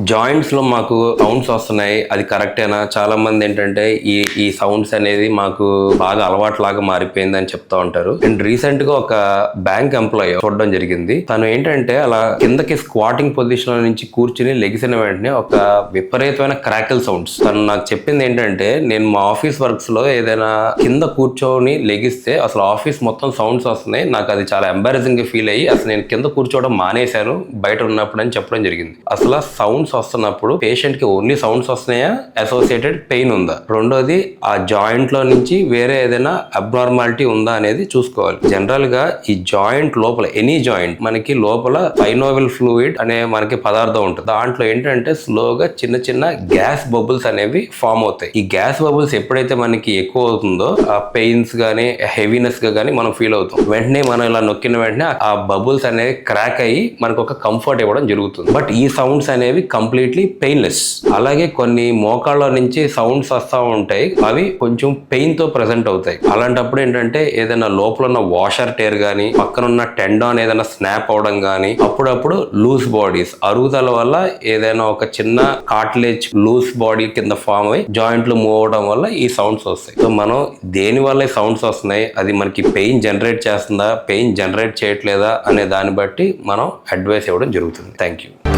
Joints లో మాకు sounds వస్తున్నాయి, అది కరెక్టేనా? చాలా మంది ఏంటంటే ఈ సౌండ్స్ అనేది మాకు బాగా అలవాటు లాగా మారిపోయింది అని చెప్తా ఉంటారు. అండ్ రీసెంట్ గా ఒక బ్యాంక్ ఎంప్లాయీ చూడడం జరిగింది. తను ఏంటంటే అలా కిందకి స్క్వాటింగ్ పొజిషన్ లో నుంచి కూర్చుని లెగిసిన వెంటనే ఒక విపరీతమైన క్రాకిల్ సౌండ్స్. తను నాకు చెప్పింది ఏంటంటే, నేను మా ఆఫీస్ వర్క్స్ లో ఏదైనా కింద కూర్చొని లెగిస్తే అసలు ఆఫీస్ మొత్తం సౌండ్స్ వస్తున్నాయి, నాకు అది చాలా ఎంబారసింగ్ గా ఫీల్ అయ్యి అసలు నేను కింద కూర్చోవడం మానేశాను బయట ఉన్నప్పుడు అని చెప్పడం జరిగింది. అసలు సౌండ్స్ వస్తున్నప్పుడు పేషెంట్ కి ఓన్లీ సౌండ్స్ వస్తున్నాయా, అసోసియేటెడ్ పెయిన్ ఉందా, రెండోది ఆ జాయింట్ లో నుంచి వేరే ఏదైనా అబ్నార్మాలిటీ ఉందా అనేది చూసుకోవాలి. జనరల్ గా ఈ జాయింట్ లోపల ఎనీ జాయింట్ మనకి లోపల సైనోవిల్ ఫ్లూయిడ్ అనే మనకి పదార్థం ఉంటుంది. దాంట్లో ఏంటంటే స్లోగా చిన్న చిన్న గ్యాస్ బబుల్స్ అనేవి ఫామ్ అవుతాయి. ఈ గ్యాస్ బబుల్స్ ఎప్పుడైతే మనకి ఎక్కువ అవుతుందో ఆ పెయిన్స్ గానీ హెవీనెస్ గా గానీ మనం ఫీల్ అవుతాం. వెంటనే మనం ఇలా నొక్కిన వెంటనే ఆ బబుల్స్ అనేవి క్రాక్ అయ్యి మనకు ఒక కంఫర్ట్ ఇవ్వడం జరుగుతుంది. బట్ ఈ సౌండ్స్ అనేవి కంప్లీట్లీ పెయిన్లెస్. అలాగే కొన్ని మోకాళ్ళ నుంచి సౌండ్స్ వస్తూ ఉంటాయి, అవి కొంచెం పెయిన్ తో ప్రెసెంట్ అవుతాయి. అలాంటప్పుడు ఏంటంటే ఏదైనా లోపల ఉన్న వాషర్ టేర్ గానీ పక్కన ఉన్న టెండాన్ ఏదైనా స్నాప్ అవడం గానీ, అప్పుడప్పుడు లూజ్ బాడీస్ అరుగుదల వల్ల ఏదైనా ఒక చిన్న కార్టిలేజ్ లూజ్ బాడీ కింద ఫామ్ అయ్యి జాయింట్లు మూవ్ అవడం వల్ల ఈ సౌండ్స్ వస్తాయి. సో మనం దేని వల్ల ఈ సౌండ్స్ వస్తున్నాయి, అది మనకి పెయిన్ జనరేట్ చేస్తుందా, పెయిన్ జనరేట్ చేయట్లేదా అనే దాన్ని బట్టి మనం అడ్వైస్ ఇవ్వడం జరుగుతుంది. Thank you.